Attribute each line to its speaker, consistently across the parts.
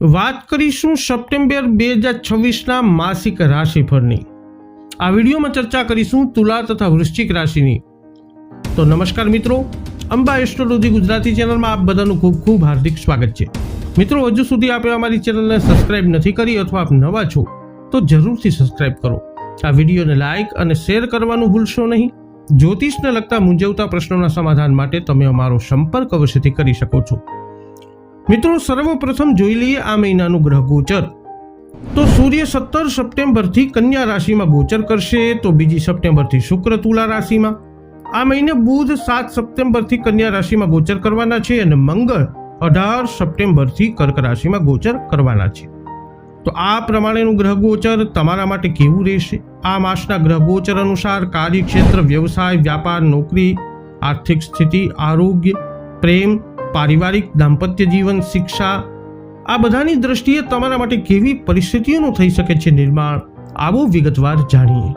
Speaker 1: વાત કરીશું સપ્ટેમ્બર 2026ના માસિક રાશિફળની। આ વિડીયોમાં ચર્ચા કરીશું તુલા તથા વૃશ્ચિક રાશિની। તો નમસ્કાર મિત્રો, અંબા એસ્ટ્રોલોજી ગુજરાતી ચેનલમાં આપ બધાનું ખૂબ ખૂબ હાર્દિક સ્વાગત છે। મિત્રો, હજુ સુધી આપે અમારી ચેનલને સબસ્ક્રાઇબ નથી કરી અથવા આપ નવા છો તો જરૂરથી સબસ્ક્રાઇબ કરો। આ વિડીયોને લાઇક અને શેર કરવાનું ભૂલશો નહીં। જ્યોતિષને લગતા મૂંઝવતા પ્રશ્નોના સમાધાન માટે તમે અમારો સંપર્ક અવશ્યથી કરી શકો છો। મિત્રો, સર્વપ્રથમ જોઈ લઈએ આ મહિનાનું ગ્રહ ગોચર। તો સૂર્ય 17 સપ્ટેમ્બરથી કન્યા રાશિમાં ગોચર કરશે, તો 2 સપ્ટેમ્બરથી શુક્ર તુલા રાશિમાં। આ મહિને બુધ 7 સપ્ટેમ્બરથી કન્યા રાશિમાં ગોચર કરવાના છે અને મંગળ 18 સપ્ટેમ્બરથી કર્ક રાશિમાં ગોચર કરવાના છે। તો આ પ્રમાણેનું ગ્રહ ગોચર તમારા માટે કેવું રહેશે? આ માસના ગ્રહ ગોચર અનુસાર કાર્યક્ષેત્ર, વ્યવસાય, વ્યાપાર, નોકરી, આર્થિક સ્થિતિ, આરોગ્ય, પ્રેમ, પારિવારિક, દાંપત્ય જીવન, શિક્ષા, આ બધાની દ્રષ્ટિએ તમારા માટે કેવી પરિસ્થિતિઓનું થઈ શકે છે નિર્માણ, આવો વિગતવાર જાણીએ।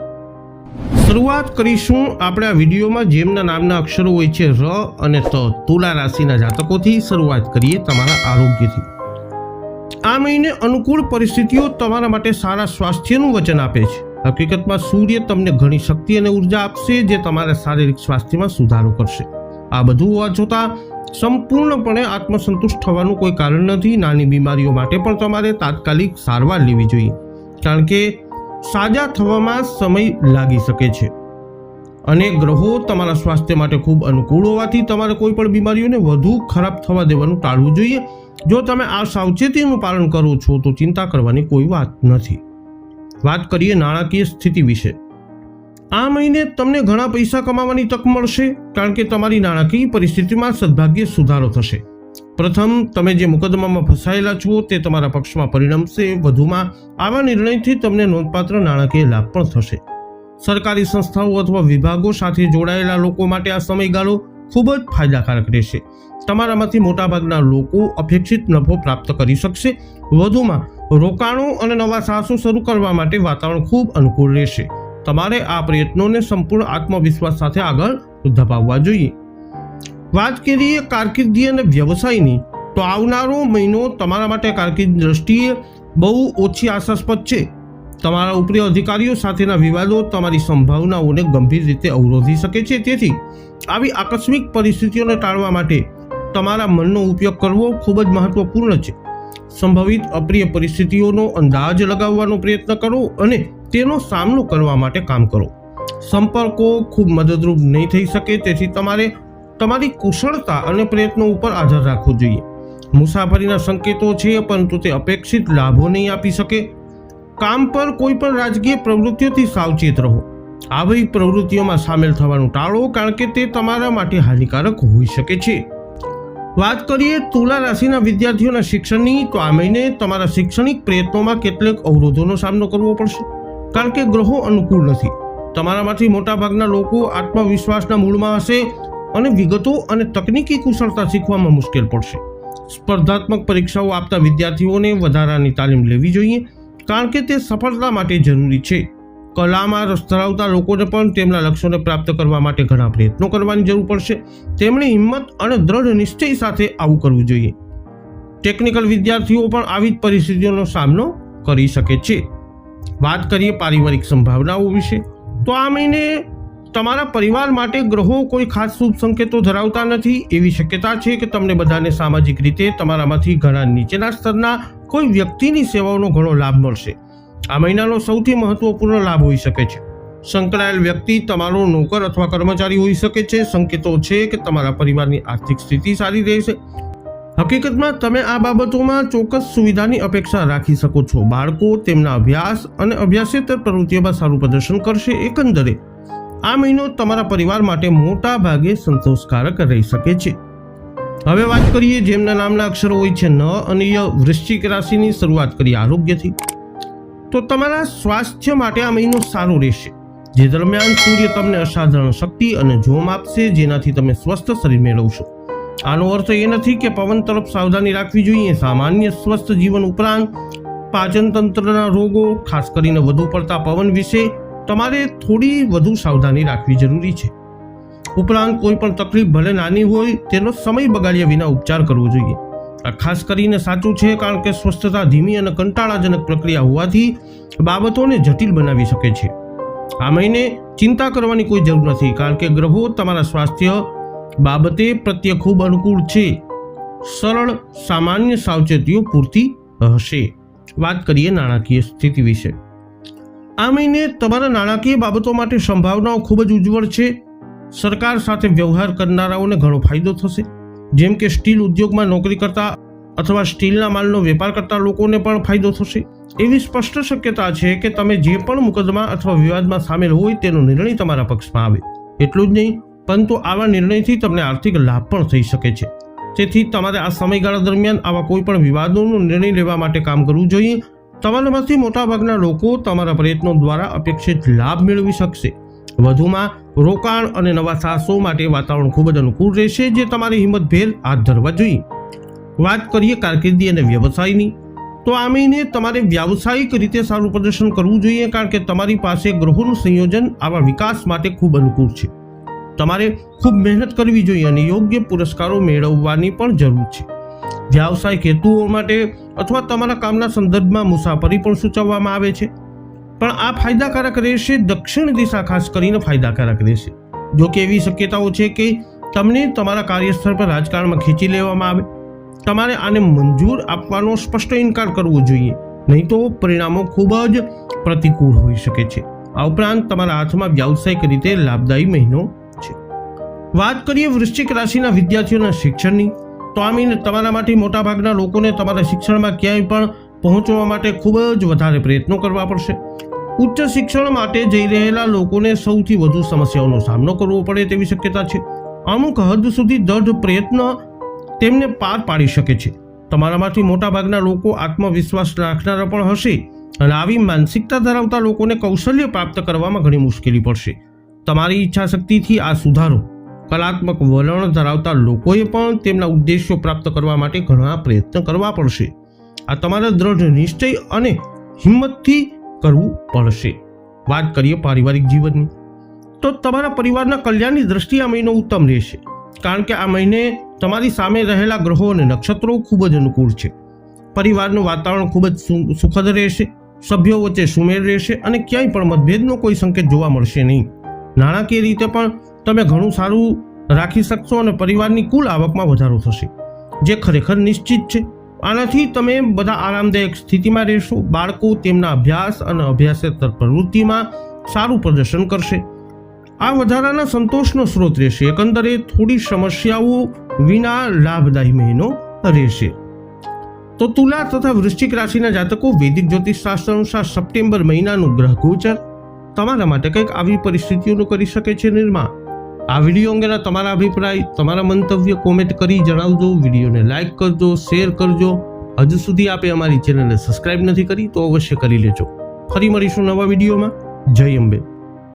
Speaker 1: શરૂઆત કરીશું આપણે આ વિડીયોમાં જેમના નામના અક્ષરો હોય છે ર અને ત, તુલા રાશિના જાતકોથી શરૂઆત કરીએ તમારા આરોગ્યથી। આ મહિને અનુકૂળ પરિસ્થિતિઓ તમારા માટે સારા સ્વાસ્થ્યનું વચન આપે છે। હકીકતમાં સૂર્ય તમને ઘણી શક્તિ અને ઉર્જા આપશે જે તમારા શારીરિક સ્વાસ્થ્યમાં સુધારો કરશે। આ બધું હોવા છતાં સંપૂર્ણપણે આત્મસંતુષ્ટ થવાનું કોઈ કારણ નથી। નાની બીમારીઓ માટે પણ તમારે તાત્કાલિક સારવાર લેવી જોઈએ, કારણ કે સાજા થવામાં સમય લાગી શકે છે અને ગ્રહો તમારા સ્વાસ્થ્ય માટે ખૂબ અનુકૂળ હોવાથી તમારે કોઈ પણ બીમારીઓને વધુ ખરાબ થવા દેવાનું ટાળવું જોઈએ। જો તમે આ સાવચેતીનું પાલન કરો છો તો ચિંતા કરવાની કોઈ વાત નથી। વાત કરીએ નાણાકીય સ્થિતિ વિશે। આ મહિને તમને ઘણા પૈસા કમાવાની તક મળશે, કારણ કે તમારી નાણાકીય પરિસ્થિતિમાં સદભાગ્ય સુધારો થશે। પ્રથમ, તમે જે મુકદ્દમામાં ફસાયેલા છો તે તમારા પક્ષમાં પરિણમશે। વધુમાં આવા નિર્ણયથી તમને નોંધપાત્ર નાણાકીય લાભ પણ થશે। સરકારી સંસ્થાઓ અથવા વિભાગો સાથે જોડાયેલા લોકો માટે આ સમયગાળો ખૂબ જ ફાયદાકારક રહેશે। તમારામાંથી મોટાભાગના લોકો અપેક્ષિત નફો પ્રાપ્ત કરી શકશે। વધુમાં રોકાણો અને નવા સાહસો શરૂ કરવા માટે વાતાવરણ ખૂબ અનુકૂળ રહેશે। તમારે આ પ્રયત્નોને સંપૂર્ણ આત્મવિશ્વાસ સાથે આગળ ધપાવવા જોઈએ। વાત કરીએ કારકિર્દી અને વ્યવસાયની, તો આવનારો મહિનો તમારા માટે કારકિર્દી દ્રષ્ટિએ બહુ ઓછી આશાસ્પદ છે। તમારા ઉપરી અધિકારીઓ સાથેના વિવાદો તમારી સંભાવનાઓને ગંભીર રીતે અવરોધી શકે છે। તેથી આવી આકસ્મિક પરિસ્થિતિઓને ટાળવા માટે તમારા મનનો ઉપયોગ કરવો ખૂબ જ મહત્વપૂર્ણ છે। સંભવિત અપ્રિય પરિસ્થિતિઓનો અંદાજ લગાવવાનો પ્રયત્ન કરો અને તેનો સામનો કરવા માટે કામ કરો। સંપર્કો ખૂબ મદદરૂપ નહીં થઈ શકે, તેથી તમારે તમારી કુશળતા અને પ્રયત્નો ઉપર આધાર રાખવો જોઈએ। મુસાફરીના સંકેતો છે, પરંતુ તે અપેક્ષિત લાભો નહીં આપી શકે। કામ પર કોઈ પણ રાજકીય પ્રવૃત્તિઓથી સાવચેત રહો। આવી પ્રવૃત્તિઓમાં સામેલ થવાનું ટાળો, કારણ કે તે તમારા માટે હાનિકારક હોઈ શકે છે। વાત કરીએ તુલા રાશિના વિદ્યાર્થીઓના શિક્ષણની, તો આ મહિને તમારા શૈક્ષણિક પ્રયત્નોમાં કેટલાક અવરોધોનો સામનો કરવો પડશે, કારણ કે ગ્રહો અનુકૂળ નથી। તમારામાંથી મોટાભાગના લોકો આત્મવિશ્વાસના મૂળમાં હશે અને વિગતો અને તકનીકી કુશળતા શીખવામાં મુશ્કેલ પડશે। સ્પર્ધાત્મક પરીક્ષાઓ આપતા વિદ્યાર્થીઓને વધારાની તાલીમ લેવી જોઈએ, કારણ કે તે સફળતા માટે જરૂરી છે। કલામાં રસ ધરાવતા લોકોને પણ તેમના લક્ષ્યોને પ્રાપ્ત કરવા માટે ઘણા પ્રયત્નો કરવાની જરૂર પડશે। તેમણે હિંમત અને દ્રઢ નિશ્ચય સાથે આવું કરવું જોઈએ। ટેકનિકલ વિદ્યાર્થીઓ પણ આવી જ પરિસ્થિતિઓનો સામનો કરી શકે છે। વાત કરીએ પારિવારિક સંભાવનાઓ વિશે, તો આ મહિને તમારા પરિવાર માટે ગ્રહો કોઈ ખાસ શુભ સંકેતો ધરાવતા નથી। એવી શક્યતા છે કે તમને બધાને સામાજિક રીતે તમારામાંથી ઘણા નીચેના સ્તરના કોઈ વ્યક્તિની સેવાઓનો ઘણો લાભ મળશે। આ મહિનાનો સૌથી મહત્વપૂર્ણ લાભ હોઈ શકે છે। સંકળાયેલ વ્યક્તિ તમારો નોકર અથવા કર્મચારી હોઈ શકે છે। સંકેતો છે કે તમારા પરિવારની આર્થિક સ્થિતિ સારી રહેશે। હકીકતમાં તમે આ બાબતોમાં ચોક્કસ સુવિધાની અપેક્ષા રાખી શકો છો। બાળકો તેમના અભ્યાસ અને અભ્યાસેતર પ્રવૃત્તિઓમાં સારું પ્રદર્શન કરશે। એકંદરે આ મહિનો તમારા પરિવાર માટે મોટા ભાગે સંતોષકારક રહી શકે છે। હવે વાત કરીએ જેમના નામના અક્ષરો હોય છે ન અને ય, વૃશ્ચિક રાશિની। શરૂઆત કરીએ આરોગ્યથી। તો તમારા સ્વાસ્થ્ય માટે આ મહિનો સારો રહેશે, જે દરમિયાન સૂર્ય તમને અસાધારણ શક્તિ અને જોમ આપશે, જેનાથી તમે સ્વસ્થ શરીર મેળવશો। આનો અર્થ એ નથી કે પવન તરફ સાવધાની રાખવી જોઈએ। સામાન્ય સ્વસ્થ જીવન ઉપરાંત પાચન તંત્રના રોગો, ખાસ કરીને વધુ પડતા પવન વિશે તમારે થોડી વધુ સાવધાની રાખવી જરૂરી છે। ઉપરાંત કોઈ પણ તકલીફ ભલે નાની હોય તેનો સમય બગાડ્યા વિના ઉપચાર કરવો જોઈએ। આ ખાસ કરીને સાચું છે, કારણ કે સ્વસ્થતા ધીમી અને કંટાળાજનક પ્રક્રિયા હોવાથી બાબતોને જટિલ બનાવી શકે છે. આ મહિને ચિંતા કરવાની કોઈ જરૂર નથી, કારણ કે ગ્રહો તમારા સ્વાસ્થ્ય બાબતે પ્રત્યે ખૂબ અનુકૂળ છે. સરળ સામાન્ય સાવચેતીઓ પૂરતી હશે. વાત કરીએ નાણાકીય સ્થિતિ વિશે. આ મહિને તમારા નાણાકીય બાબતો માટે સંભાવનાઓ ખૂબ જ ઉજ્જવળ છે. સરકાર સાથે વ્યવહાર કરનારાઓને ઘણો ફાયદો થશે. જેમ કે સ્ટીલ ઉદ્યોગમાં નોકરી કરતા અથવા સ્ટીલના માલનો વેપાર કરતા લોકોને પણ ફાયદો થશે. એવી સ્પષ્ટ શક્યતા છે કે તમે જે પણ મુકદ્દમા અથવા વિવાદમાં સામેલ હોય તેનો નિર્ણય તમારા પક્ષમાં આવે. એટલું જ નહીં, પરંતુ આવા નિર્ણયથી તમને આર્થિક લાભ પણ થઈ શકે છે. તેથી તમારે આ સમયગાળા દરમિયાન આવા કોઈ પણ વિવાદોનો નિર્ણય લેવા માટે કામ કરવું જોઈએ. તમારામાંથી મોટાભાગના લોકો તમારા પ્રયત્નો દ્વારા અપેક્ષિત લાભ મેળવી શકશે. વધુમાં રોકાણ અને નવા સાહસો માટે વાતાવરણ ખૂબ જ અનુકૂળ રહેશે, જે તમારી હિંમતભેર હાથ ધરવા જોઈએ. વાત કરીએ કારકિર્દી અને વ્યવસાયની, તો આ મહિને તમારે વ્યાવસાયિક રીતે સારું પ્રદર્શન કરવું જોઈએ, કારણ કે તમારી પાસે ગ્રહોનું સંયોજન આવા વિકાસ માટે ખૂબ અનુકૂળ છે. તમારે ખૂબ મહેનત કરવી જોઈએ અને યોગ્ય પુરસ્કારો મેળવવાની પણ જરૂર છે. વ્યાવસાયિક હેતુઓ માટે અથવા તમારા કામના સંદર્ભમાં મુસાફરી પણ સૂચવવામાં આવે છે, પણ આ ફાયદાકારક રહેશે. દક્ષિણ દિશા ખાસ કરીને ફાયદાકારક રહેશે. જો કે એવી શક્યતાઓ છે કે તમને તમારા કાર્યસ્થળ પર રાજકારણમાં ખેંચી લેવામાં આવે. તમારે આને મંજૂર આપવાનો સ્પષ્ટ ઇનકાર કરવો જોઈએ, નહીં તો પરિણામો ખૂબ જ પ્રતિકૂળ હોઈ શકે છે. આ ઉપરાંત તમારા હાથમાં વ્યાવસાયિક રીતે લાભદાયી મહિનો છે. વાત કરીએ વૃશ્ચિક રાશિના વિદ્યાર્થીઓના શિક્ષણની, તો આ મહિને તમારા માટે મોટાભાગના લોકોને તમારા શિક્ષણમાં ક્યાંય પણ પહોંચવા માટે ખૂબ જ વધારે પ્રયત્નો કરવા પડશે. ઉચ્ચ શિક્ષણ માટે જઈ રહેલા લોકોને સૌથી વધુ સમસ્યાઓનો સામનો કરવો પડે તેવી શક્યતા છે. અમુક હદ સુધી દૃઢ પ્રયત્ન તેમને પાર પાડી શકે છે. તમારામાંથી મોટાભાગના લોકો આત્મવિશ્વાસ રાખનારા પણ હશે, અને આવી માનસિકતા ધરાવતા લોકોને કૌશલ્ય પ્રાપ્ત કરવામાં ઘણી મુશ્કેલી પડશે. તમારી ઈચ્છા શક્તિથી આ સુધારો. કલાત્મક વલણ ધરાવતા લોકોએ પણ તેમના ઉદ્દેશ્યો પ્રાપ્ત કરવા માટે ઘણા પ્રયત્ન કરવા પડશે. આ તમારા દ્રઢ નિશ્ચય અને હિંમતથી કરવું પડશે. વાત કરીએ પારિવારિક જીવનની, તો તમારા પરિવારના કલ્યાણની દ્રષ્ટિએ આ મહિનો ઉત્તમ રહેશે, કારણ કે આ મહિને તમારી સામે રહેલા ગ્રહો અને નક્ષત્રો ખૂબ જ અનુકૂળ છે. પરિવારનું વાતાવરણ ખૂબ જ સુખદ રહેશે. સભ્યો વચ્ચે સુમેળ રહેશે અને ક્યાંય પણ મતભેદનો કોઈ સંકેત જોવા મળશે નહીં. નાણાકીય રીતે પણ તમે ઘણું સારું રાખી શકશો અને પરિવારની કુલ આવકમાં વધારો થશે, જે ખરેખર નિશ્ચિત છે. આનાથી તમે બધા આરામદાયક સ્થિતિમાં રહેશો. બાળકો તેમના અભ્યાસ અને અભ્યાસેતર પ્રવૃત્તિમાં સારું પ્રદર્શન કરશે. આ વધારાના સંતોષનો સ્ત્રોત રહેશે. એકંદરે થોડી સમસ્યાઓ વિના લાભદાયી મહિનો રહેશે. તો તુલા તથા વૃશ્ચિક રાશિના જાતકો, વૈદિક જ્યોતિષશાસ્ત્ર અનુસાર સપ્ટેમ્બર મહિનાનું ગ્રહ ગોચર તમારા માટે કંઈક આવી પરિસ્થિતિઓનું કરી શકે છે નિર્માણ. આ વિડીયો અંગેના તમારા અભિપ્રાય, તમારા મંતવ્ય કોમેન્ટ કરી જણાવજો. વિડીયોને લાઇક કરજો, શેર કરજો. હજુ સુધી આપે અમારી ચેનલને સબસ્ક્રાઇબ નથી કરી તો અવશ્ય કરી લેજો. ફરી મળીશું નવા વિડીયોમાં. જય અંબે.